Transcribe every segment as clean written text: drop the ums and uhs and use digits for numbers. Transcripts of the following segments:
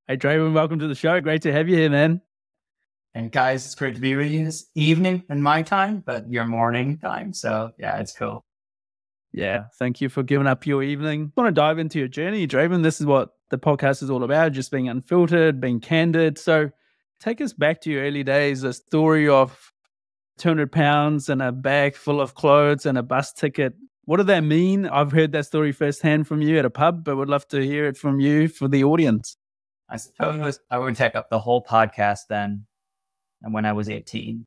Hey, Draven, welcome to the show. Great to have you here, man. And guys, it's great to be with you this evening in my time, but your morning time. So yeah, it's cool. Yeah, thank you for giving up your evening. I want to dive into your journey, Draven. This is what the podcast is all about, just being unfiltered, being candid. So take us back to your early days, a story of 200 pounds and a bag full of clothes and a bus ticket. What did that mean? I've heard that story firsthand from you at a pub, but would love to hear it from you for the audience. I suppose I would take up the whole podcast then. And when I was 18,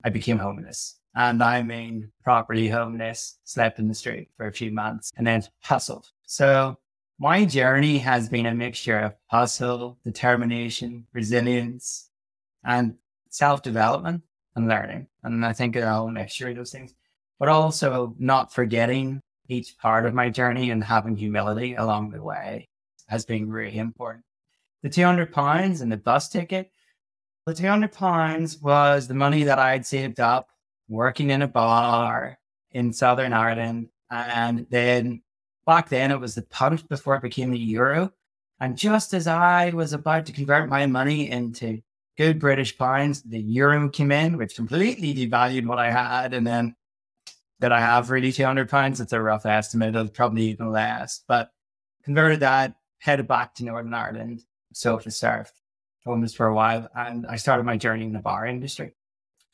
I became homeless. And I mean, properly homeless, slept in the street for a few months and then hustled. So my journey has been a mixture of hustle, determination, resilience, and self-development and learning. And I think they're all a mixture of those things, but also not forgetting each part of my journey and having humility along the way has been really important. The 200 pounds and the bus ticket, the 200 pounds was the money that I'd saved up working in a bar in Southern Ireland. And then back then it was the pound before it became the euro. And just as I was about to convert my money into good British pounds, the euro came in, which completely devalued what I had. And then did I have really 200 pounds? It's a rough estimate of probably even less, but converted that, headed back to Northern Ireland. So to serve homeless for a while. And I started my journey in the bar industry,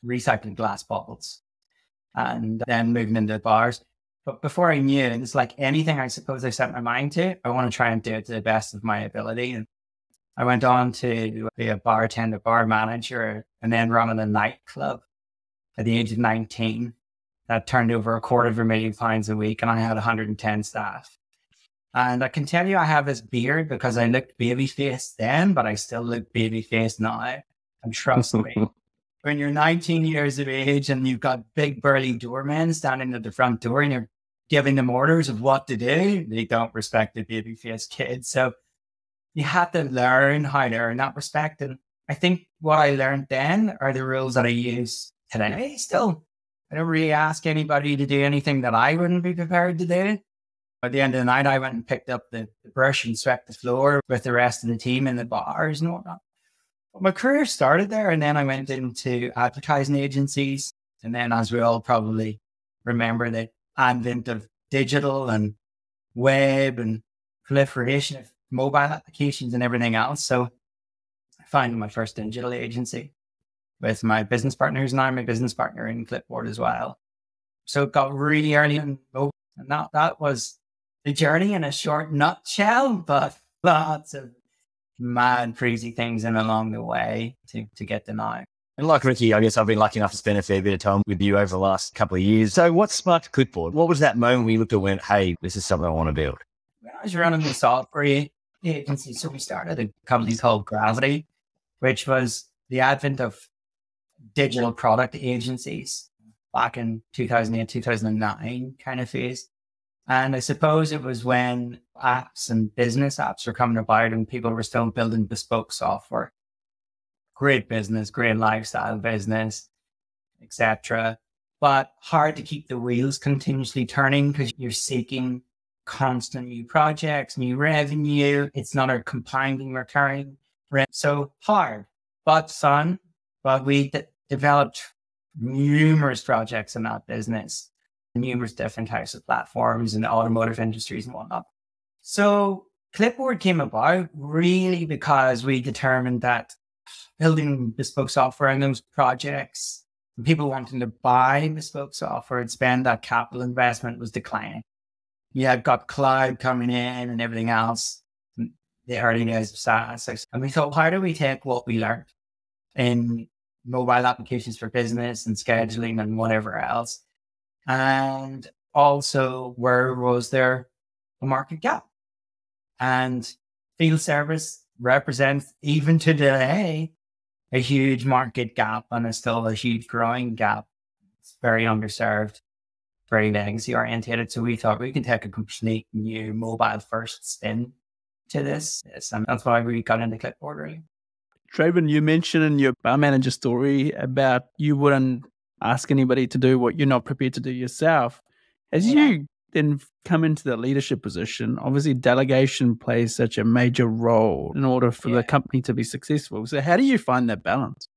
recycling glass bottles and then moving into bars. But before I knew it, it's like anything I suppose I set my mind to, I want to try and do it to the best of my ability. And I went on to be a bartender, bar manager, and then running a nightclub at the age of 19 that turned over £250,000 a week. And I had 110 staff. And I can tell you I have this beard because I looked baby-faced then, but I still look baby-faced now. And trust me, when you're 19 years of age and you've got big burly doormen standing at the front door and you're giving them orders of what to do, they don't respect the baby-faced kids. So you have to learn how to earn that respect. And I think what I learned then are the rules that I use today still. I don't really ask anybody to do anything that I wouldn't be prepared to do. At the end of the night, I went and picked up the brush and swept the floor with the rest of the team in the bars and whatnot. But my career started there, and then I went into advertising agencies. And then, as we all probably remember, the advent of digital and web and proliferation of mobile applications and everything else. So I founded my first digital agency with my business partner, who's now my business partner in Klipboard as well. So it got really early in mobile, and that was the journey in a short nutshell, but lots of mad, crazy things in along the way to get to now. And like Ricky, I guess I've been lucky enough to spend a fair bit of time with you over the last couple of years. So what sparked Clipboard? What was that moment when you looked and went, hey, this is something I want to build? When I was running the software agency, so we started a company called Gravity, which was the advent of digital product agencies back in 2008, 2009 kind of phase. And I suppose it was when apps and business apps were coming about and people were still building bespoke software. Great business, great lifestyle business, etc. But hard to keep the wheels continuously turning because you're seeking constant new projects, new revenue. It's not a compounding recurring rent. So hard, but fun. But we developed numerous projects in that business. Numerous different types of platforms in the automotive industries and whatnot. So Klipboard came about really because we determined that building bespoke software in those projects and people wanting to buy bespoke software and spend that capital investment was declining. You had got cloud coming in and everything else, the early days of SaaS. And we thought, how do we take what we learned in mobile applications for business and scheduling and whatever else? And also, where was there a market gap? And field service represents, even today, a huge market gap and is still a huge growing gap. It's very underserved, very legacy oriented. So we thought we could take a complete new mobile first spin to this. And that's why we got into Klipboard, really. Draven, you mentioned in your bar manager story about you wouldn't ask anybody to do what you're not prepared to do yourself. As you then come into the leadership position, obviously delegation plays such a major role in order for the company to be successful. So how do you find that balance?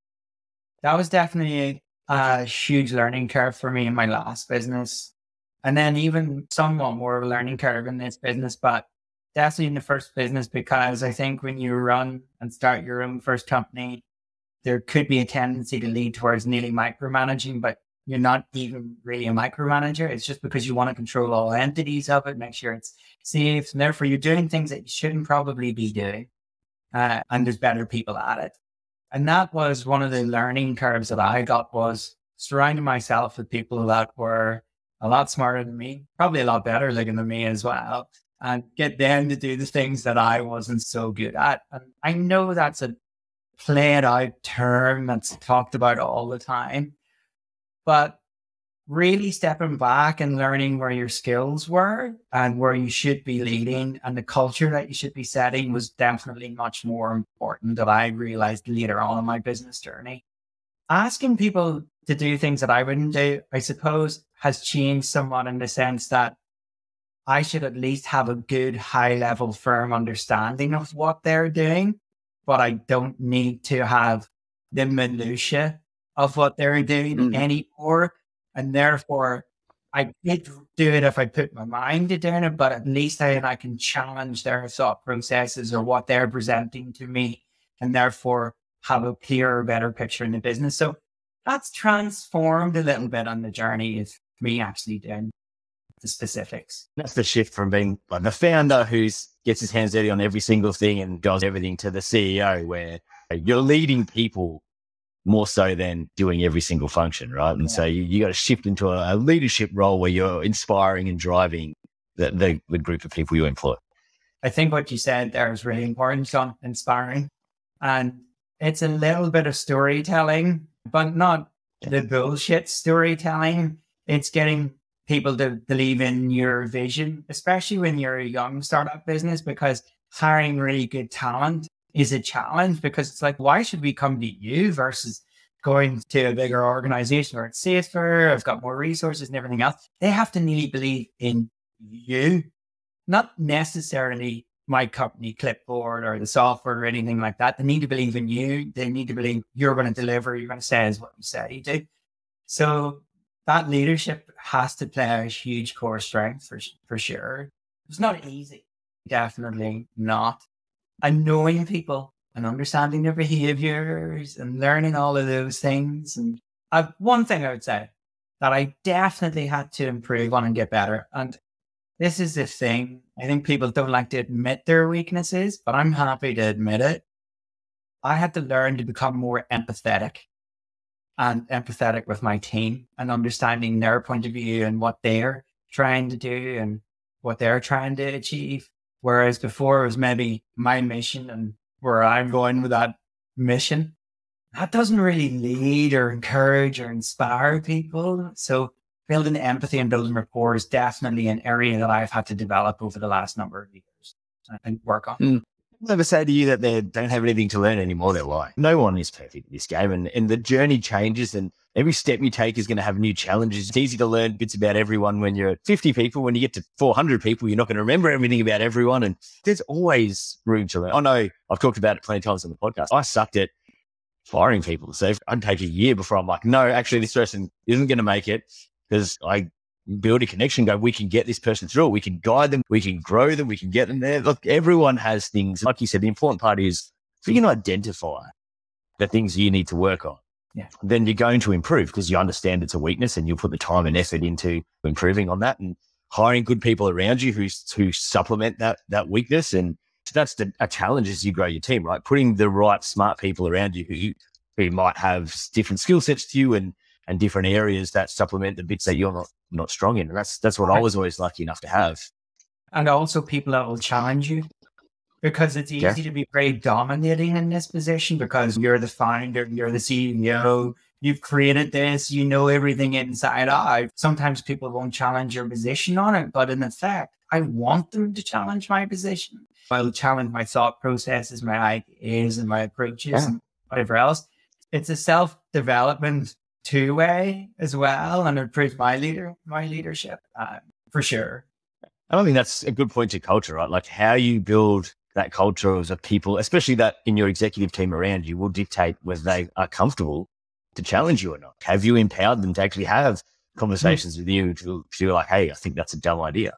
That was definitely a huge learning curve for me in my last business. And then even somewhat more of a learning curve in this business, but definitely in the first business, because I think when you run and start your own first company, there could be a tendency to lead towards nearly micromanaging, but you're not even really a micromanager. It's just because you want to control all entities of it, make sure it's safe. And therefore you're doing things that you shouldn't probably be doing. And there's better people at it. And that was one of the learning curves that I got, was surrounding myself with people that were a lot smarter than me, probably a lot better looking than me as well, and get them to do the things that I wasn't so good at. And I know that's a played out term that's talked about all the time, but really stepping back and learning where your skills were and where you should be leading and the culture that you should be setting was definitely much more important, that I realized later on in my business journey. Asking people to do things that I wouldn't do, I suppose, has changed somewhat in the sense that I should at least have a good high level firm understanding of what they're doing, but I don't need to have the minutiae of what they're doing anymore. And therefore, I could do it if I put my mind to doing it, but at least I can challenge their thought processes or what they're presenting to me, and therefore have a clearer, better picture in the business. So that's transformed a little bit on the journey of me actually doing the specifics. That's the shift from being like the founder who gets his hands dirty on every single thing and does everything, to the CEO, where you're leading people more so than doing every single function, right? And so you got to shift into a leadership role where you're inspiring and driving the group of people you employ. I think what you said there is really important, Sean, inspiring. And it's a little bit of storytelling, but not the bullshit storytelling. It's getting people to believe in your vision, especially when you're a young startup business, because hiring really good talent is a challenge, because it's like, why should we come to you versus going to a bigger organization where it's safer, I've got more resources and everything else? They have to really believe in you, not necessarily my company, Klipboard, or the software or anything like that. They need to believe in you. They need to believe you're going to deliver, you're going to say is what you say you do. So that leadership has to play a huge core strength for sure. It's not easy, definitely not. And knowing people and understanding their behaviors and learning all of those things. And one thing I would say that I definitely had to improve on and get better. And this is the thing. I think people don't like to admit their weaknesses, but I'm happy to admit it. I had to learn to become more empathetic with my team and understanding their point of view and what they're trying to do and what they're trying to achieve. Whereas before it was maybe my mission and where I'm going with that mission. That doesn't really lead or encourage or inspire people. So building empathy and building rapport is definitely an area that I've had to develop over the last number of years and work on. I'll never say to you that they don't have anything to learn anymore. They're lying. No one is perfect in this game, and the journey changes, and every step you take is going to have new challenges. It's easy to learn bits about everyone when you're 50 people. When you get to 400 people, you're not going to remember everything about everyone, and there's always room to learn. I know I've talked about it plenty of times on the podcast. I sucked at firing people. So I'd take a year before I'm like, no, actually this person isn't going to make it, because I build a connection, we can get this person through it. We can guide them. We can grow them. We can get them there. Look, everyone has things. Like you said, the important part is if you can identify the things you need to work on, then you're going to improve, because you understand it's a weakness and you'll put the time and effort into improving on that and hiring good people around you who supplement that weakness. And that's a challenge as you grow your team, right? Putting the right smart people around you who might have different skill sets to you and different areas that supplement the bits that you're not strong in. And that's what I was always lucky enough to have. And also people that will challenge you, because it's easy to be very dominating in this position because you're the founder, you're the CEO, you've created this, you know everything inside out. Sometimes people won't challenge your position on it, but in effect, I want them to challenge my position. I'll challenge my thought processes, my ideas and my approaches and whatever else. It's a self-development two-way as well, and it improves my leadership for sure. I don't think that's a good point to culture, right? Like how you build that culture as a people, especially that in your executive team around you, will dictate whether they are comfortable to challenge you or not. Have you empowered them to actually have conversations with you to feel like, hey, I think that's a dumb idea?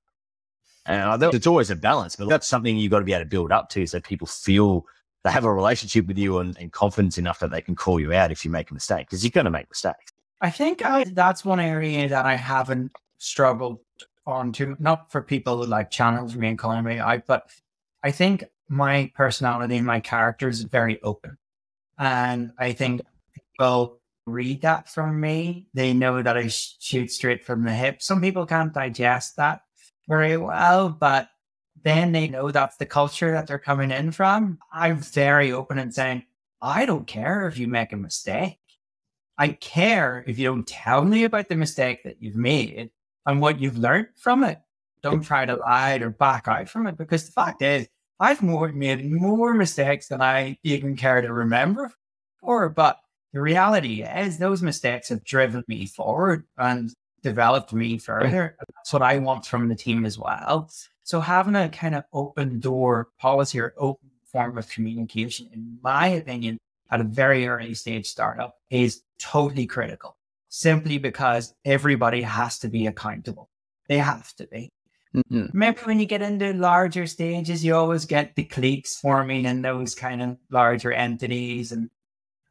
And it's always a balance, but that's something you've got to be able to build up to so people feel they have a relationship with you and confidence enough that they can call you out if you make a mistake, because you're going to make mistakes. I think that's one area that I haven't struggled on to, not for people who like challenge me and call me out, but I think my personality and my character is very open. And I think people read that from me. They know that I shoot straight from the hip. Some people can't digest that very well, but then they know that's the culture that they're coming in from. I'm very open and saying, I don't care if you make a mistake. I care if you don't tell me about the mistake that you've made and what you've learned from it. Don't try to lie or back out from it, because the fact is, I've made more mistakes than I even care to remember. But the reality is those mistakes have driven me forward and developed me further. That's what I want from the team as well. So having a kind of open door policy or open form of communication, in my opinion, at a very early stage startup is totally critical, simply because everybody has to be accountable. They have to be. Mm-hmm. Remember when you get into larger stages, you always get the cliques forming in those kind of larger entities, and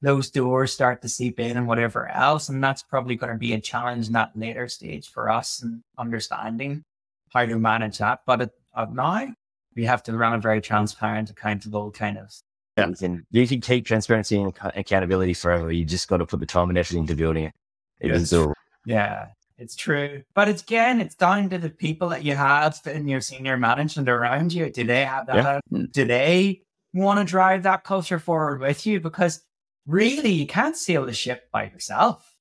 those doors start to seep in and whatever else. And that's probably going to be a challenge in that later stage for us and understanding how to manage that. But now we have to run a very transparent, accountable kind of. Yeah. And you can keep transparency and accountability forever. You just got to put the time and effort into building it. Yeah, it's true. But it's down to the people that you have in your senior management around you. Do they have that? Yeah. Do they want to drive that culture forward with you? Because really, you can't sail the ship by yourself.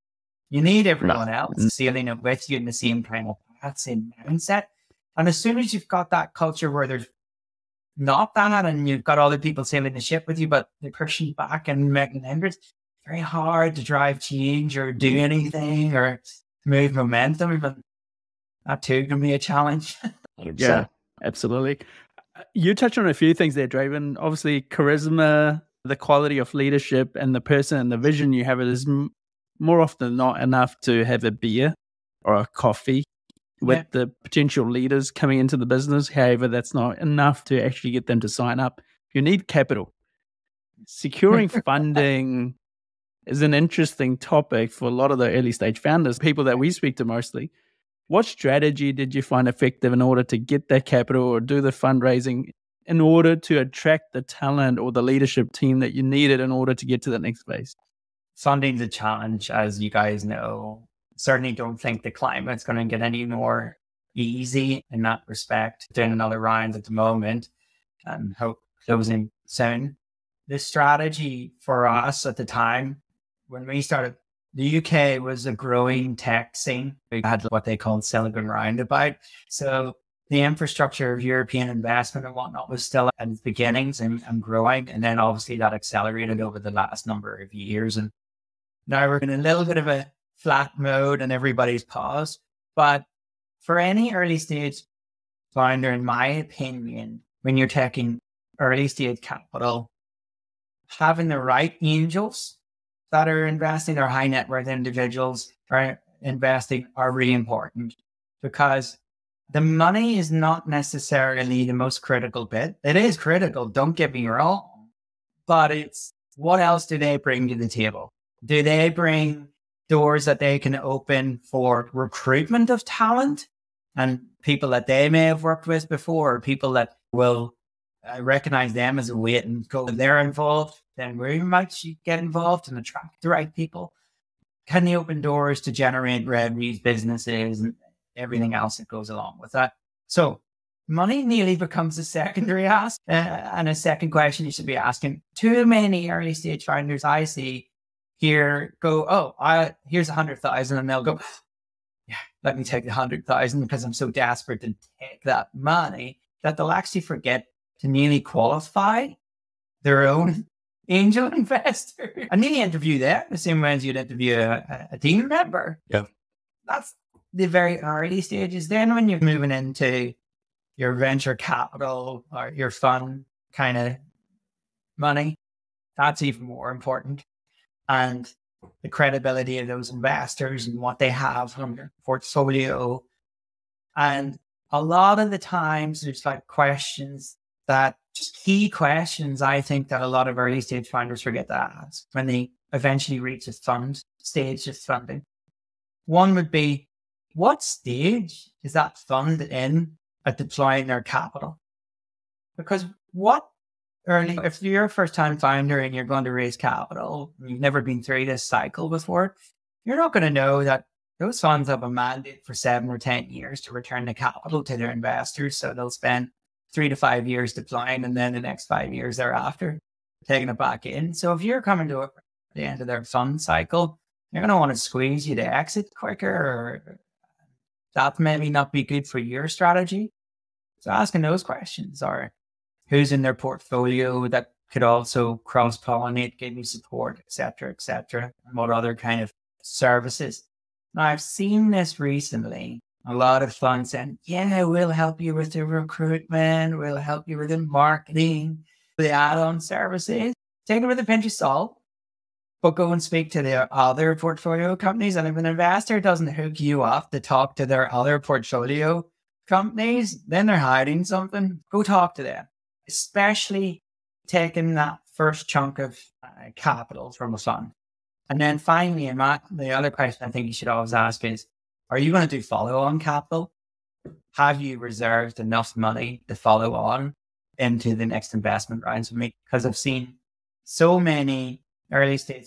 You need everyone else sailing it with you in the same kind of path, same mindset. And as soon as you've got that culture where there's not that, and you've got other people sailing the ship with you, but they're pushing back and making hindrance, it's very hard to drive change or do anything or move momentum. Even that too can be a challenge. Yeah, absolutely. You touched on a few things there, Draven. Obviously, charisma, the quality of leadership, and the person and the vision you have. It is more often than not enough to have a beer or a coffee with the potential leaders coming into the business. However, that's not enough to actually get them to sign up. You need capital. Securing funding is an interesting topic for a lot of the early stage founders, people that we speak to mostly. What strategy did you find effective in order to get that capital or do the fundraising in order to attract the talent or the leadership team that you needed in order to get to the next phase? Funding's a challenge, as you guys know. Certainly don't think the climate's going to get any more easy in that respect. Doing another round at the moment and hope closing soon. The strategy for us at the time, when we started, the UK was a growing tech scene. We had what they called Silicon Roundabout. So the infrastructure of European investment and whatnot was still at its beginnings and growing. And then obviously that accelerated over the last number of years. And now we're in a little bit of a flat mode and everybody's paused. But for any early stage founder, in my opinion, when you're taking early stage capital, having the right angels that are investing or high net worth individuals are investing are really important, because the money is not necessarily the most critical bit. It is critical, don't get me wrong, but it's what else do they bring to the table? Do they bring doors that they can open for recruitment of talent and people that they may have worked with before, or people that will recognize them as a weight and go, if they're involved, then we might get involved and attract the right people. Can they open doors to generate revenues, businesses, and everything else that goes along with that? So money nearly becomes a secondary ask and a second question you should be asking. Too many early stage founders I see here go, here's 100,000, and they'll go, yeah, let me take the 100,000 because I'm so desperate to take that money, that they'll actually forget to nearly qualify their own angel investor. I nearly interview them the same way as you'd interview a team member. Yeah. That's the very early stages. Then when you're moving into your venture capital or your fund kind of money, that's even more important. And the credibility of those investors and what they have on their portfolio. And a lot of the times there's like questions that just key questions, I think, that a lot of early stage founders forget to ask when they eventually reach a fund stage of funding. One would be, what stage is that fund in at deploying their capital? Because if you're a first time founder and you're going to raise capital, and you've never been through this cycle before, you're not going to know that those funds have a mandate for 7 or 10 years to return the capital to their investors. So they'll spend 3 to 5 years deploying, and then the next 5 years thereafter taking it back in. So if you're coming to the end of their fund cycle, they're going to want to squeeze you to exit quicker, or that maybe not be good for your strategy. So asking those questions, or who's in their portfolio that could also cross-pollinate, give you support, et cetera, and what other kind of services. Now, I've seen this recently. A lot of funds saying, yeah, we'll help you with the recruitment, we'll help you with the marketing, the add-on services. Take it with a pinch of salt, but go and speak to their other portfolio companies. And if an investor doesn't hook you up to talk to their other portfolio companies, then they're hiding something. Go talk to them, especially taking that first chunk of capital from a fund. And then finally, the other question I think you should always ask is, are you going to do follow-on capital? Have you reserved enough money to follow on into the next investment rounds with me? Because I've seen so many early stage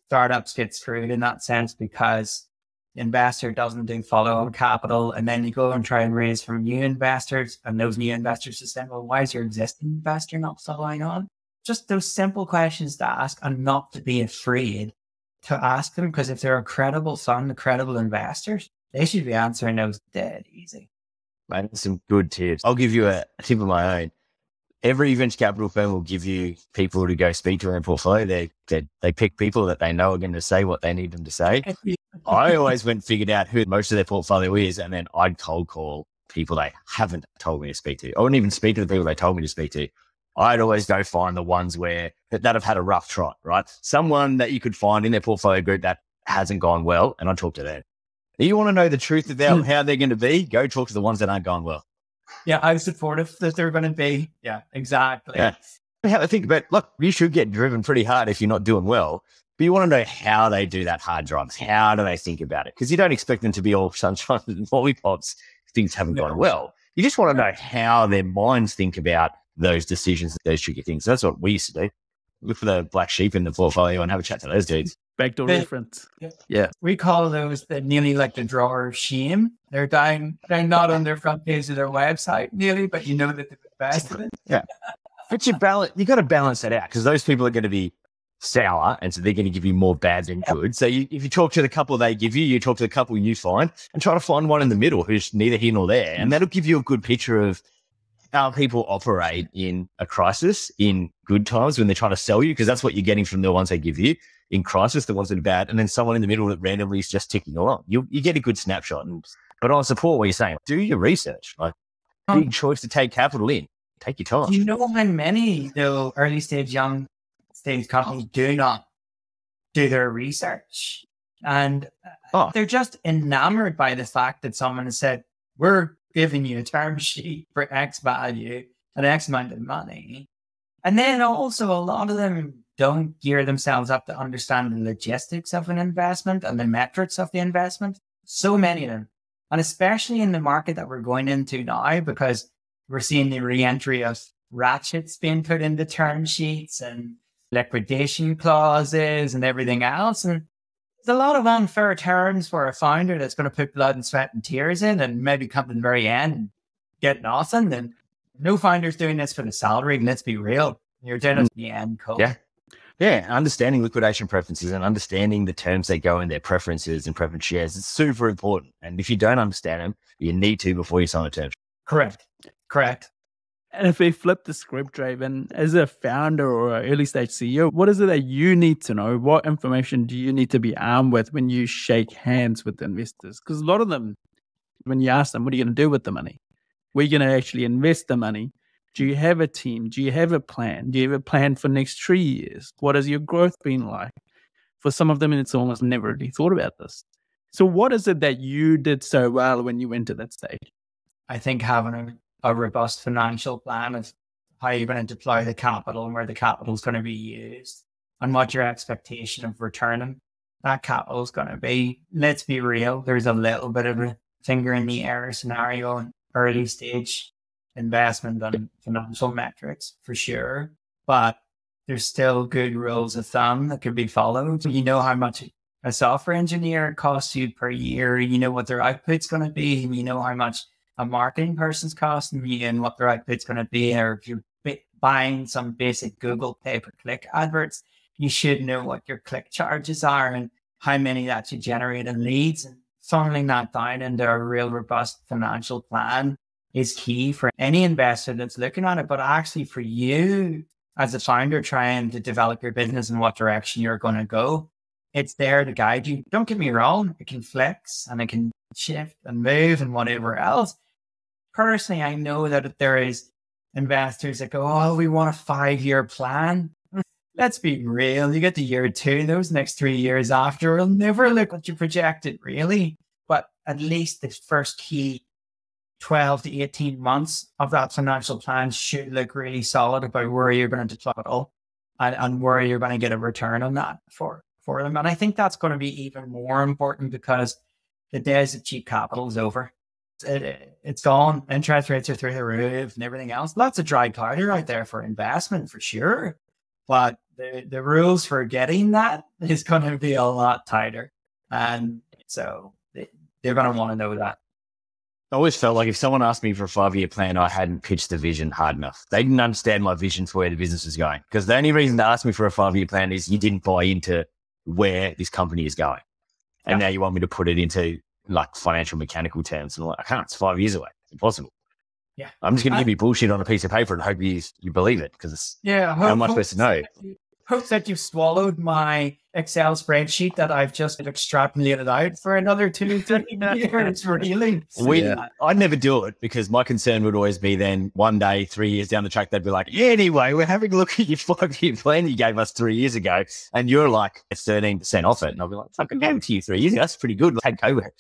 startups get screwed in that sense, because the investor doesn't do follow-on capital, and then you go and try and raise from new investors, and those new investors just say, well, why is your existing investor not following on? Just those simple questions to ask, and not to be afraid to ask them, because if they're a credible fund, credible investors, they should be answering those dead easy. Man, some good tips. I'll give you a tip of my own. Every venture capital firm will give you people to go speak to their portfolio. They pick people that they know are going to say what they need them to say. I always went and figured out who most of their portfolio is, and then I'd cold call people they haven't told me to speak to. I wouldn't even speak to the people they told me to speak to. I'd always go find the ones that have had a rough trot, right? Someone that you could find in their portfolio group that hasn't gone well, and I'd talk to them. If you want to know the truth about how they're going to be, go talk to the ones that aren't going well. Yeah, I'm supportive that they're going to be. Yeah, exactly. Yeah. Have to think about, look, you should get driven pretty hard if you're not doing well, but you want to know how they do that hard drive. How do they think about it? Because you don't expect them to be all sunshine and lollipops if things haven't gone well. You just want to know how their minds think about those decisions, those tricky things. That's what we used to do. Look for the black sheep in the portfolio and have a chat to those dudes. Backdoor reference. Yeah. We call those nearly like the drawer of shame. They're not on their front page of their website nearly, but you know that they've invested in. Yeah. But you got to balance that out, because those people are going to be sour, and so they're going to give you more bad than good. So if you talk to the couple they give you, you talk to the couple you find, and try to find one in the middle who's neither here nor there. And that'll give you a good picture of how people operate in a crisis, in good times when they're trying to sell you, because that's what you're getting from the ones they give you. In crisis, the ones that are bad, and then someone in the middle that randomly is just ticking along. You get a good snapshot. But I support what you're saying. Do your research. Like, big choice to take capital in. Take your time. You know how many early stage, young stage companies do not do their research, and they're just enamored by the fact that someone has said, we're giving you a term sheet for X value and X amount of money. And then also a lot of them don't gear themselves up to understand the logistics of an investment and the metrics of the investment. So many of them. And especially in the market that we're going into now, because we're seeing the re-entry of ratchets being put into term sheets and liquidation clauses and everything else. And there's a lot of unfair terms for a founder that's going to put blood and sweat and tears in and maybe come to the very end and get nothing. And no founder's doing this for the salary. And let's be real. You're doing it in the end, Cole. Yeah. Yeah. Understanding liquidation preferences and understanding the terms they go in their preferences and preference shares is super important. And if you don't understand them, you need to before you sign a term. Correct. And if we flip the script, Draven, as a founder or an early stage CEO, what is it that you need to know? What information do you need to be armed with when you shake hands with investors? Because a lot of them, when you ask them, what are you going to do with the money? Where are you going to actually invest the money? Do you have a team? Do you have a plan? Do you have a plan for next 3 years? What has your growth been like? For some of them, it's almost never really thought about this. So what is it that you did so well when you went to that stage? I think having a robust financial plan of how you're going to deploy the capital and where the capital is going to be used and what your expectation of returning that capital is going to be. Let's be real. There's a little bit of a finger in the air scenario in early stage investment and financial metrics for sure. But there's still good rules of thumb that could be followed. You know how much a software engineer costs you per year. You know what their output's going to be. You know how much a marketing person's costing you and what their output's going to be. Or if you're buying some basic Google pay-per-click adverts, you should know what your click charges are and how many that should generate in leads. And funneling that down into a real robust financial plan is key for any investor that's looking at it, but actually for you as a founder trying to develop your business and what direction you're going to go. It's there to guide you. Don't get me wrong, it can flex and it can shift and move and whatever else. Personally, I know that there is investors that go, oh, we want a 5-year plan. Let's be real. You get to year 2, those next 3 years after will never look what you projected, really. But at least the first key 12 to 18 months of that financial plan should look really solid about where you're going to deploy it all and where you're going to get a return on that for them. And I think that's going to be even more important because the days of cheap capital is over. It's gone. Interest rates are through the roof and everything else. Lots of dry powder out there for investment for sure. But the rules for getting that is going to be a lot tighter. And so they're going to want to know that. I always felt like if someone asked me for a 5-year plan, I hadn't pitched the vision hard enough. They didn't understand my vision for where the business was going. Because the only reason to ask me for a 5-year plan is you didn't buy into where this company is going. And now you want me to put it into like financial mechanical terms. And I'm like, I can't, it's 5 years away. It's impossible. Yeah. I'm just going to give you bullshit on a piece of paper and hope you believe it because how am I supposed to know? Hope that you've swallowed my Excel spreadsheet that I've just extrapolated out for another 2-3 years. Really? I'd never do it because my concern would always be then one day, 3 years down the track, they'd be like, anyway, we're having a look at your 5-year plan you gave us 3 years ago. And you're like, it's 13% off it. And I'll be like, fuck, I gave it to you 3 years ago. That's pretty good. Take over.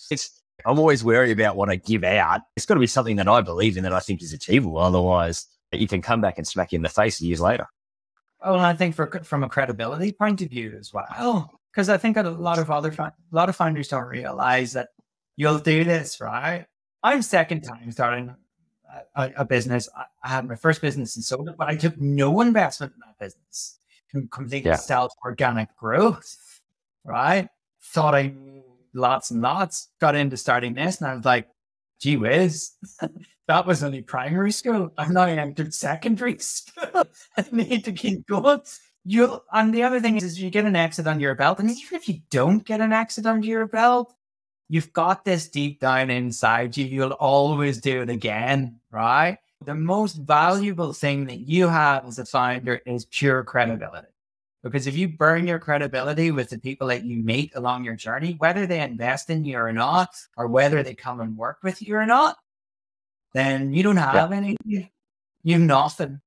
I'm always wary about what I give out. It's got to be something that I believe in that I think is achievable. Otherwise, you can come back and smack you in the face years later. Oh, and I think from a credibility point of view as well, because I think a lot of founders don't realize that you'll do this, right? I'm second time starting a business. I had my first business in soda, but I took no investment in that business. Completely self-organic growth, right? Thought I knew lots and lots, got into starting this, and I was like, gee whiz, that was only primary school. I've now entered secondary school. I need to keep going. And the other thing is you get an exit under your belt. And even if you don't get an exit under your belt, you've got this deep down inside you. You'll always do it again, right? The most valuable thing that you have as a founder is pure credibility. Because if you burn your credibility with the people that you meet along your journey, whether they invest in you or not, or whether they come and work with you or not, then you don't have any, you've nothing.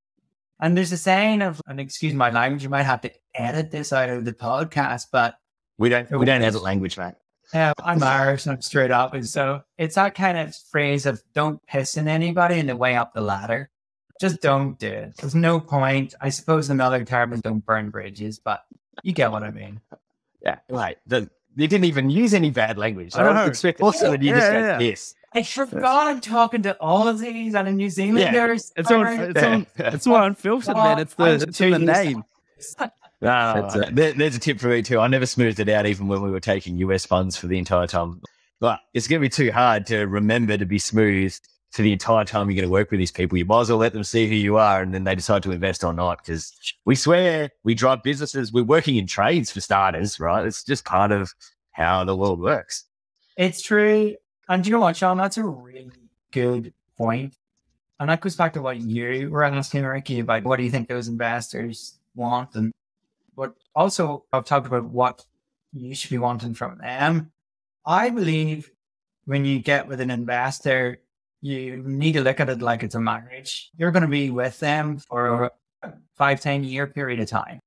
And there's a saying of, and excuse my language, you might have to edit this out of the podcast, but we don't edit language, mate. I'm Irish and I'm straight up. And so it's that kind of phrase of don't piss in anybody in the way up the ladder. Just don't do it. There's no point. I suppose another term is don't burn bridges, but you get what I mean. Yeah, right. They didn't even use any bad language. I don't expect also that you just go piss. I forgot I'm talking to all of these and in New Zealand. It's on filtered, man. It's the name. There's a tip for me too. I never smoothed it out even when we were taking US funds for the entire time. But it's going to be too hard to remember to be smooth for the entire time you're going to work with these people. You might as well let them see who you are and then they decide to invest or not because we swear we drive businesses. We're working in trades for starters, right? It's just part of how the world works. It's true. And you know what, Sean? That's a really good point. And that goes back to what you were asking, Ricky, about what do you think those investors want? And but also I've talked about what you should be wanting from them. I believe when you get with an investor, you need to look at it like it's a marriage. You're going to be with them for a 5-10 year period of time.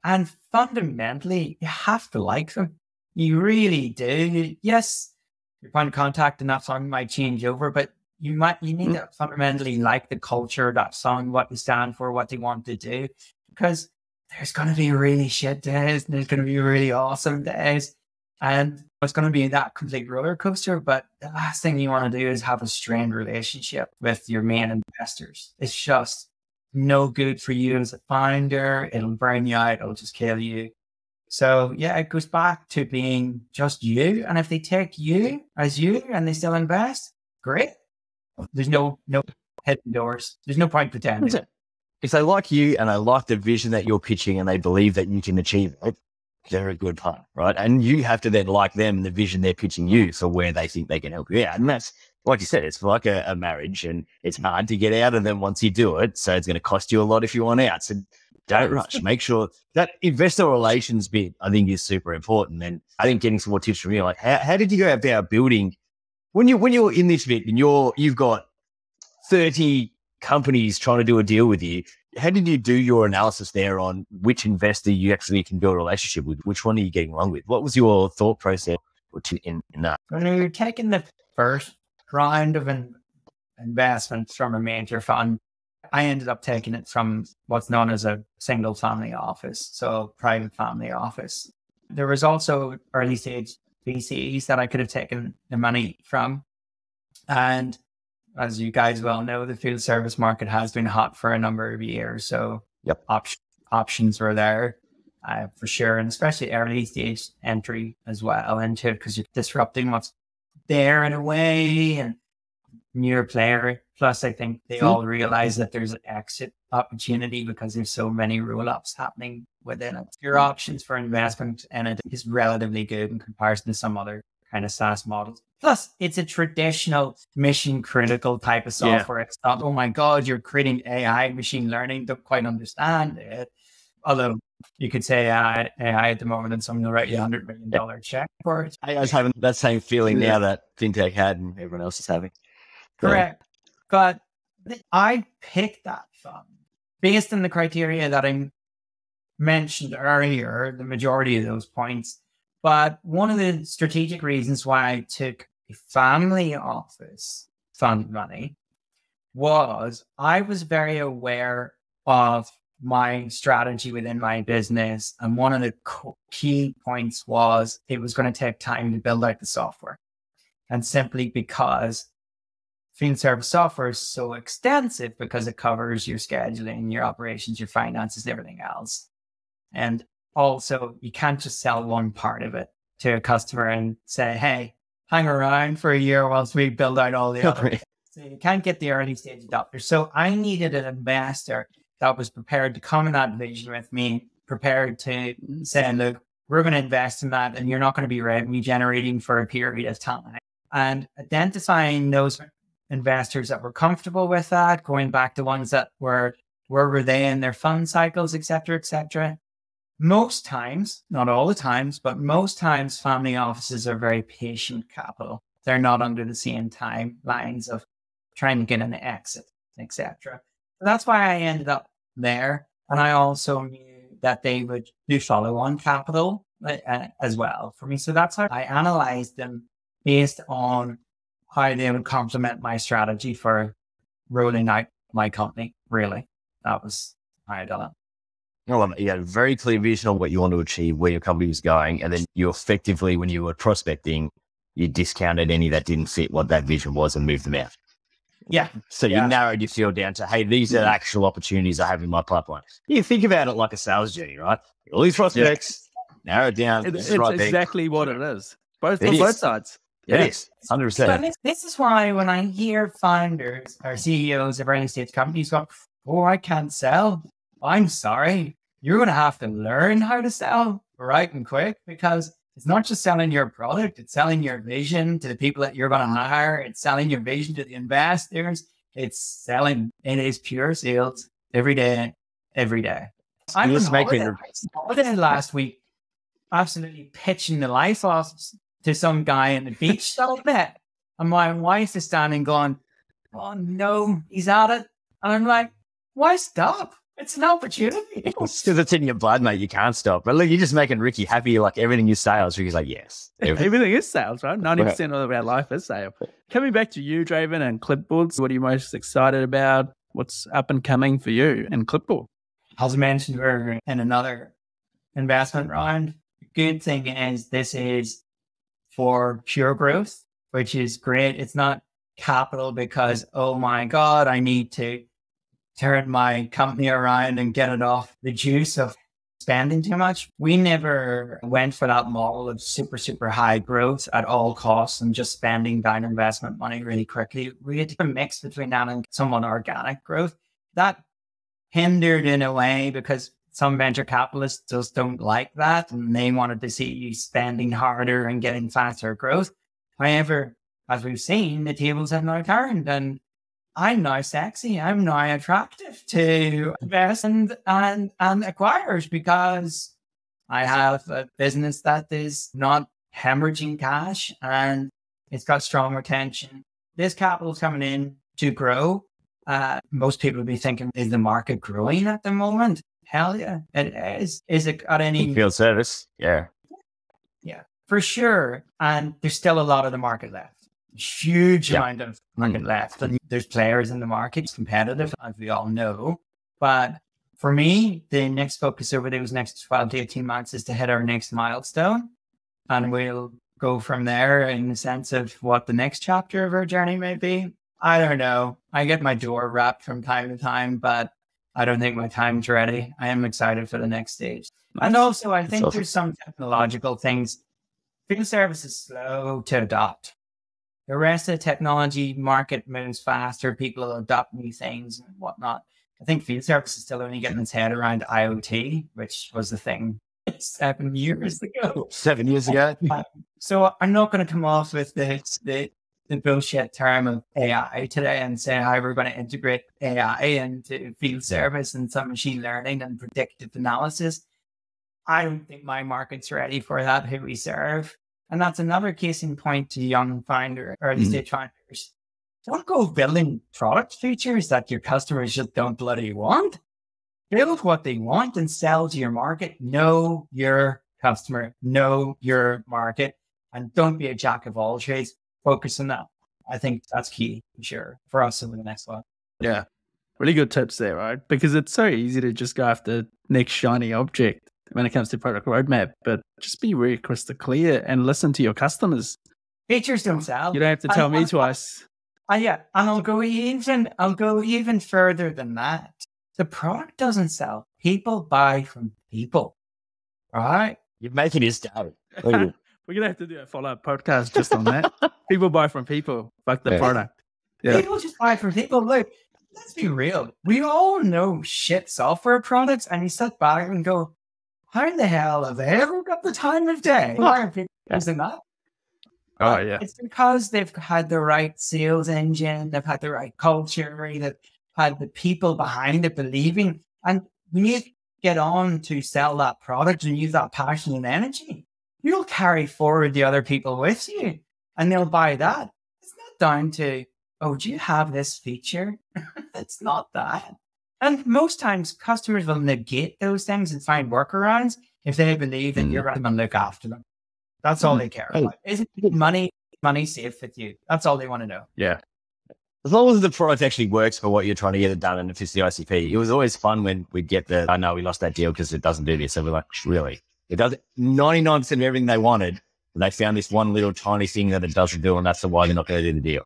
And fundamentally, you have to like them. You really do. Yes, your point of contact and that song might change over, but you need to fundamentally like the culture of that song, what they stand for, what they want to do, because there's going to be really shit days and there's going to be really awesome days. And it's going to be that complete roller coaster. But the last thing you want to do is have a strained relationship with your main investors. It's just no good for you as a founder. It'll burn you out. It'll just kill you. So yeah, it goes back to being just you. And if they take you as you and they still invest, great. There's no hidden doors. There's no point pretending. If they like you and they like the vision that you're pitching and they believe that you can achieve it, they're a good partner, right? And you have to then like them and the vision they're pitching you for where they think they can help you out. And that's, like you said, it's like a marriage, and it's hard to get out of them once you do it. So it's going to cost you a lot if you want out. So don't rush. Make sure that investor relations bit, I think, is super important. And I think getting some more tips from you, like how did you go about building when you're in this bit and you've got 30 companies trying to do a deal with you? How did you do your analysis there on which investor you actually can build a relationship with? Which one are you getting along with? What was your thought process in that? When you're taking the first round of investments from a major fund, I ended up taking it from what's known as a single family office, so private family office. There was also early stage VCs that I could have taken the money from. And as you guys well know, the field service market has been hot for a number of years. So yep. Options were there for sure. And especially early stage entry as well into it, because you're disrupting what's there in a way, and newer player. Plus, I think they all realize that there's an exit opportunity because there's so many roll-ups happening within it. Your options for investment in it is relatively good in comparison to some other kind of SaaS models. Plus, it's a traditional mission critical type of software. Yeah. It's not, oh my God, you're creating AI, machine learning, don't quite understand it. Although you could say AI at the moment, and someone will write you $100 million check for it. I was having that same feeling now that FinTech had and everyone else is having. Correct. But I picked that fund based on the criteria that I mentioned earlier, the majority of those points. But one of the strategic reasons why I took a family office fund money was I was very aware of my strategy within my business. And one of the key points was it was going to take time to build out the software. And simply because field service software is so extensive, because it covers your scheduling, your operations, your finances, everything else. And also, you can't just sell one part of it to a customer and say, hey, hang around for a year whilst we build out all the other. So you can't get the early stage adopters. So I needed an investor that was prepared to come in that vision with me, prepared to say, look, we're going to invest in that and you're not going to be revenue generating for a period of time. And identifying those investors that were comfortable with that, going back to ones that were, where were they in their fund cycles, et cetera, et cetera. Most times, not all the times, but most times family offices are very patient capital. They're not under the same timelines of trying to get an exit, et cetera. So that's why I ended up there. And I also knew that they would do follow-on capital as well for me. So that's how I analyzed them based on how they would complement my strategy for rolling out my company, really. That was how I done it. I love it. You had a very clear vision on what you want to achieve, where your company was going. And then you effectively, when you were prospecting, you discounted any that didn't fit what that vision was and moved them out. Yeah. So you narrowed your field down to, hey, these are actual opportunities I have in my pipeline. You think about it like a sales journey, right? All these prospects, narrow it down. It's exactly what it is. Both sides. Yeah. It is, 100%. But this is why when I hear founders or CEOs of early stage companies go, oh, I can't sell. I'm sorry. You're going to have to learn how to sell right and quick, because it's not just selling your product. It's selling your vision to the people that you're going to hire. It's selling your vision to the investors. It's selling. It is pure sales every day, every day. I was holiday last week, absolutely pitching the life off to some guy in the beach that I met. And my wife is standing going, oh no, he's at it. And I'm like, why stop? It's an opportunity. Because it's in your blood, mate. You can't stop. But look, you're just making Ricky happy. Like everything is sales. Ricky's like, yes. Everything is sales, right? 90% of our life is sales. Coming back to you, Draven, and Klipboards, what are you most excited about? What's up and coming for you and Klipboard? As I mentioned, we're in another investment round. The good thing is this is for pure growth, which is great. It's not capital because, oh my God, I need to turn my company around and get it off the juice of spending too much. We never went for that model of super, super high growth at all costs and just spending down investment money really quickly. We had a mix between that and somewhat organic growth. That hindered in a way because some venture capitalists just don't like that and they wanted to see you spending harder and getting faster growth. However, as we've seen, the tables have now turned and I'm now sexy. I'm now attractive to invest and acquirers because I have a business that is not hemorrhaging cash and it's got strong retention. This capital is coming in to grow. Most people would be thinking, is the market growing at the moment? Hell yeah, it is. Is it at any field service? Yeah. Yeah, for sure. And there's still a lot of the market left. Huge amount of market left. And there's players in the market. It's competitive, as we all know. But for me, the next focus over those next 12 to 18 months is to hit our next milestone. And we'll go from there in the sense of what the next chapter of our journey may be. I don't know. I get my door wrapped from time to time, but I don't think my time's ready. I am excited for the next stage. Nice. And also, I think there's some technological things. Field service is slow to adopt. The rest of the technology market moves faster. People will adopt new things and whatnot. I think field service is still only getting its head around IoT, which was the thing 7 years ago. 7 years ago. So I'm not going to come off with the bullshit term of AI today and say how we're going to integrate AI into field service and some machine learning and predictive analysis. I don't think my market's ready for that, who we serve. And that's another case in point to young founder, early stage founders. Don't go building product features that your customers just don't bloody want. Build what they want and sell to your market. Know your customer, know your market, and don't be a jack of all trades. Focus on that. I think that's key, for sure, for us in the next one. Yeah. Really good tips there, right? Because it's so easy to just go after next shiny object when it comes to product roadmap, but just be really crystal clear and listen to your customers. Features don't sell. You don't have to tell me twice. Yeah, and I'll go even further than that. The product doesn't sell. People buy from people. All right? You're making his story. We're going to have to do a follow-up podcast just on that. People buy from people. Fuck the product. Yeah. People just buy from people. Look, let's be real. We all know shit software products, and you sit back and go, how the hell have they ever got the time of day? Why are people using that? Oh, yeah. It's because they've had the right sales engine, they've had the right culture, they've had the people behind it believing. And when you get on to sell that product and use that passion and energy, you'll carry forward the other people with you and they'll buy that. It's not down to, oh, do you have this feature? It's not that. And most times customers will negate those things and find workarounds if they believe that you're going to look after them. That's all they care about. Isn't money safe with you? That's all they want to know. Yeah. As long as the product actually works for what you're trying to get it done and it fits the ICP. It was always fun when we'd get I know we lost that deal because it doesn't do this. So we're like, really? It does 99% of everything they wanted. And they found this one little tiny thing that it doesn't do. And that's why they're not going to do the deal.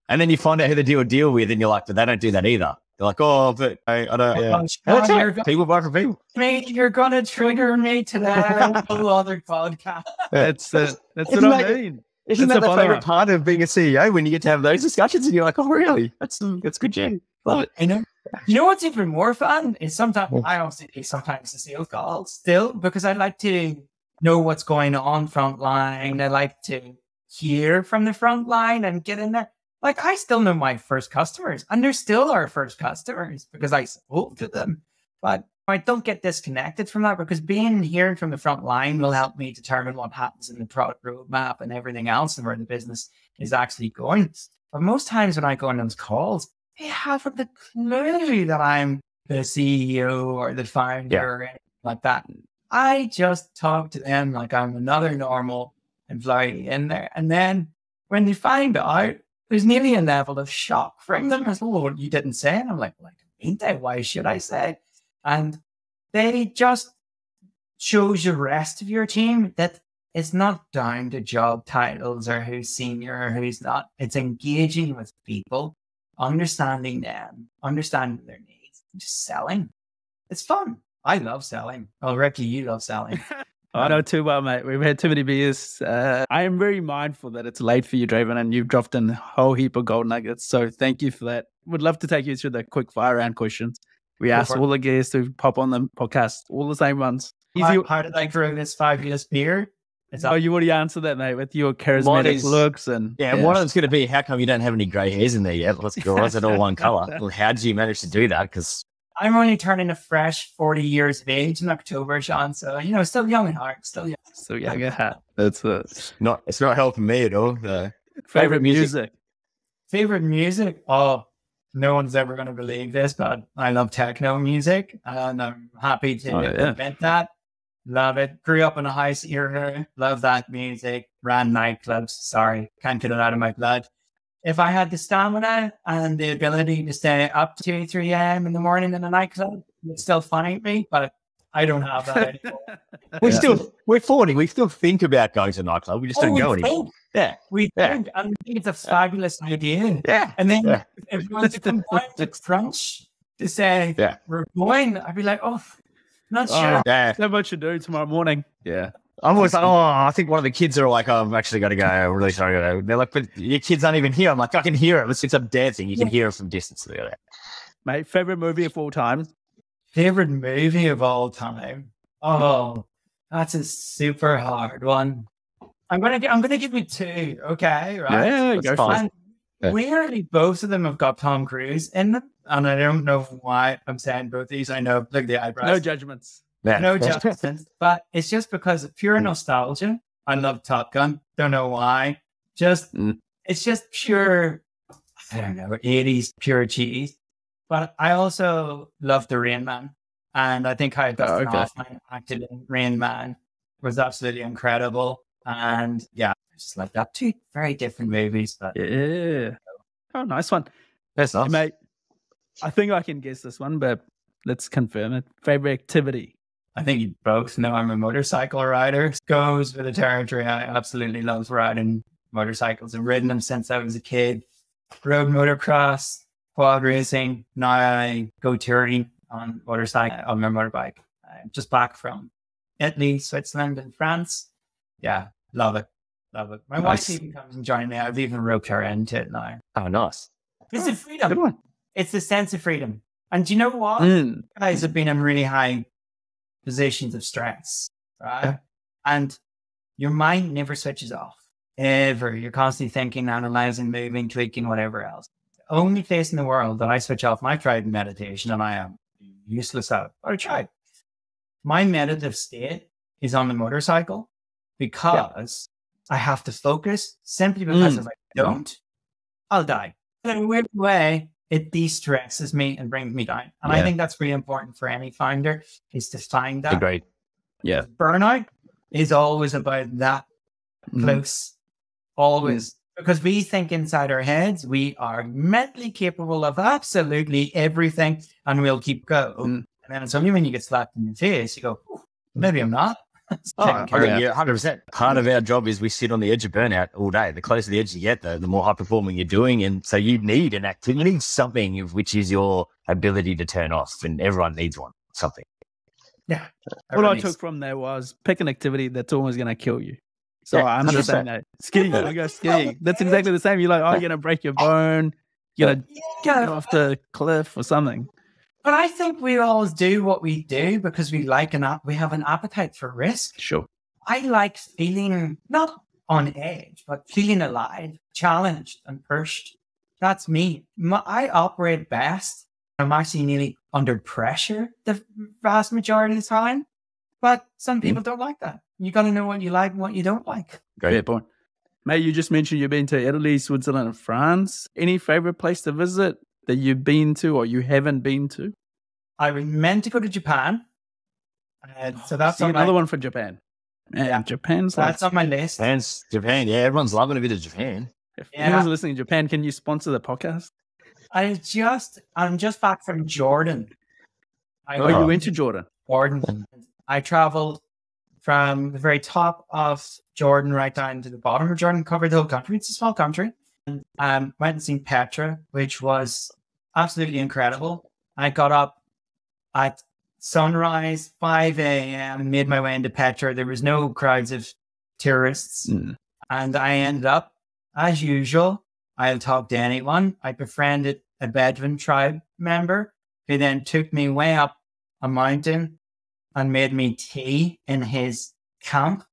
And then you find out who they deal with and you're like, but they don't do that either. They're like, oh, but I don't. Yeah. That's right. People buy from people. Mate, you're going to trigger me to that whole other podcast. That's what I mean. Isn't that the favorite part of being a CEO when you get to have those discussions and you're like, oh, really? That's good, Jen. Love it. I know. You know what's even more fun is sometimes I also take sometimes the sales calls still because I like to know what's going on front line. I like to hear from the front line and get in there. Like, I still know my first customers, and they're still our first customers because I spoke to them. But I don't get disconnected from that, because being here from the front line will help me determine what happens in the product roadmap and everything else and where the business is actually going. But most times when I go on those calls, they haven't the clue that I'm the CEO or the founder or anything like that. I just talk to them like I'm another normal employee in there. And then when they find out, there's nearly a level of shock from them as, oh, you didn't say it. I'm like, ain't they? Why should I say it? And they just shows the rest of your team that it's not down to job titles or who's senior or who's not. It's engaging with people, understanding them, understanding their needs, just selling. It's fun. I love selling. Oh, Ricky, you love selling. I know too well, mate. We've had too many beers. I am very mindful that it's late for you, Draven, and you've dropped in a whole heap of gold nuggets. So thank you for that. Would love to take you through the quick fire round questions. We asked all the guests who pop on the podcast, all the same ones. How did I grow this 5 years beer? Oh, you already answered that, mate, with your charismatic looks. And one of them's going to be, how come you don't have any grey hairs in there yet? Why is it all one colour? Well, how did you manage to do that? Because I'm only turning a fresh 40 years of age in October, Sean. So, still young at heart, still young. So young at heart. That's it's not helping me at all. Favorite music? Favorite music? Oh, no one's ever going to believe this, but I love techno music, and I'm happy to admit that. Love it. Grew up in a house era. Love that music. Ran nightclubs. Sorry, can't get it out of my blood. If I had the stamina and the ability to stay up to 2, 3 a.m. in the morning in a nightclub, it's still find me, but I don't have that anymore. We're 40. We still think about going to a nightclub. We just don't go anymore. We think, and I think it's a fabulous idea. Yeah. And then if you want to come down to crunch to say, we're going, I'd be like, not sure. So much to do tomorrow morning. Yeah. I'm always like, I think one of the kids are like, I've actually got to go. I'm really sorry. They're like, but your kids aren't even here. I'm like, I can hear it. Since I'm dancing, you can hear it from distance. Mate, favorite movie of all time? Favorite movie of all time? Oh, that's a super hard one. I'm gonna give you 2. Okay, right? Yeah, go for it. Weirdly, both of them have got Tom Cruise in them, and I don't know why I'm saying both these. I know, look at the eyebrows. No judgments. No judgments, but it's just because of pure nostalgia. I love Top Gun. Don't know why. It's just pure, I don't know, 80s pure cheese. But I also love the Rain Man. And I think how Dustin Hoffman acted in Rain Man was absolutely incredible. And yeah, just like that. 2 very different movies. But oh, nice one. That's nice. Mate, I think I can guess this one, but let's confirm it. Favorite activity? I think you both know I'm a motorcycle rider. Goes with the territory. I absolutely love riding motorcycles. I've ridden them since I was a kid. Road motocross, quad racing. Now I go touring on motorcycle, on my motorbike. I'm just back from Italy, Switzerland, and France. Yeah, love it. Love it. My wife even comes and joins me. I've even roped her into it now. Oh, nice. It's the freedom. Good one. It's the sense of freedom. And do you know what? Guys have been in really high positions of stress, right? Yeah. And your mind never switches off, ever. You're constantly thinking, analyzing, moving, tweaking, whatever else. The only place in the world that I switch off, I've tried meditation and I am useless at it, but I tried. My meditative state is on the motorcycle because I have to focus simply because if I don't, I'll die. In a weird way, it de-stresses me and brings me down. And I think that's really important for any founder is to find that. Great. Yeah. Burnout is always about that close. Always. Because we think inside our heads, we are mentally capable of absolutely everything and we'll keep going. And then it's only when you get slapped in the face, you go, maybe I'm not. Yeah, 100%. Part of our job is we sit on the edge of burnout all day. The closer to the edge you get, the more high performing you're doing. And so you need an activity, you need something which is your ability to turn off. And everyone needs something. Yeah. What I took from there was pick an activity that's always going to kill you. So I understand that. Skiing, I go skiing. That's exactly the same. You're like, you're going to break your bone. You're going to get off the cliff or something. But I think we always do what we do because we we have an appetite for risk. Sure. I like feeling not on edge, but feeling alive, challenged and pushed. That's me. I operate best. I'm actually nearly under pressure the vast majority of the time. But some people don't like that. You got to know what you like and what you don't like. Great. Fair point. Mate, you just mentioned you've been to Italy, Switzerland, and France. Any favorite place to visit that you've been to or you haven't been to? I was meant to go to Japan. So that's another one for Japan. Man, Yeah. Japan's that's on my list. Japan. Yeah, everyone's loving a bit of Japan. If anyone's listening to Japan, can you sponsor the podcast? I'm just back from Jordan. You went to Jordan? Jordan. I traveled from the very top of Jordan right down to the bottom of Jordan, covered the whole country. It's a small country. And went and seen Petra, which was absolutely incredible. I got up at sunrise, 5 a.m., made my way into Petra. There was no crowds of tourists. And I ended up, as usual, I'll talk to anyone. I befriended a Bedouin tribe member who then took me way up a mountain and made me tea in his camp.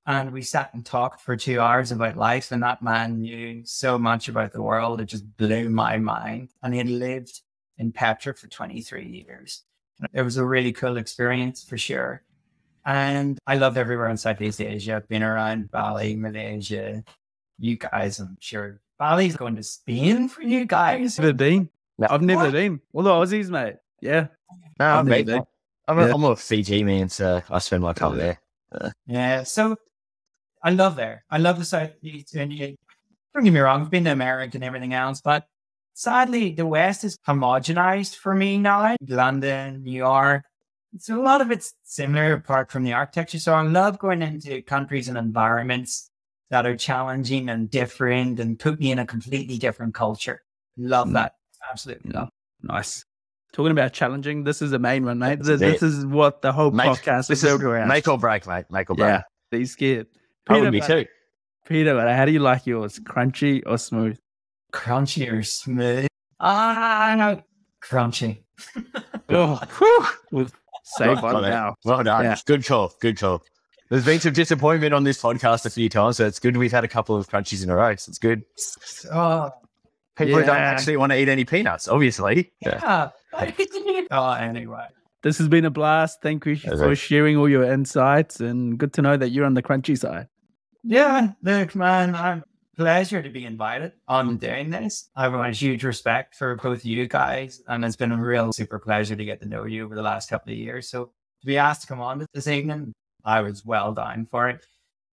And we sat and talked for 2 hours about life. And that man knew so much about the world. It just blew my mind. And he had lived in Petra for 23 years. It was a really cool experience for sure. And I love everywhere in Southeast Asia. I've been around Bali, Malaysia. You guys, I'm sure Bali's going to Spain for you guys. Never been. No. I've never been. All the Aussies, mate. Yeah. No, I've never been. I'm a Fiji man, so I spend my time there. Yeah, so I love there. I love the Southeast. And don't get me wrong, I've been to America and everything else, but sadly, the West is homogenized for me now. London, New York. So a lot of it's similar apart from the architecture. So I love going into countries and environments that are challenging and different and put me in a completely different culture. Love that. Absolutely love. Nice. Talking about challenging, this is the main one, mate. This is what the whole podcast is built around. Make or break, mate. Make or break. Yeah, be scared. I would be too. Peter, how do you like yours? Crunchy or smooth? Crunchy or smooth? No. Crunchy. We'll save one now. Well done. Yeah. Good call. Good call. There's been some disappointment on this podcast a few times, so it's good we've had a couple of crunchies in a row. So it's good. People who don't actually want to eat any peanuts, obviously. Yeah. Anyway. This has been a blast. Thank you for sharing all your insights, and good to know that you're on the crunchy side. Yeah, look, man, I'm pleasure to be invited on doing this. I have a huge respect for both you guys, and it's been a real super pleasure to get to know you over the last couple of years. So to be asked to come on this evening, I was well down for it.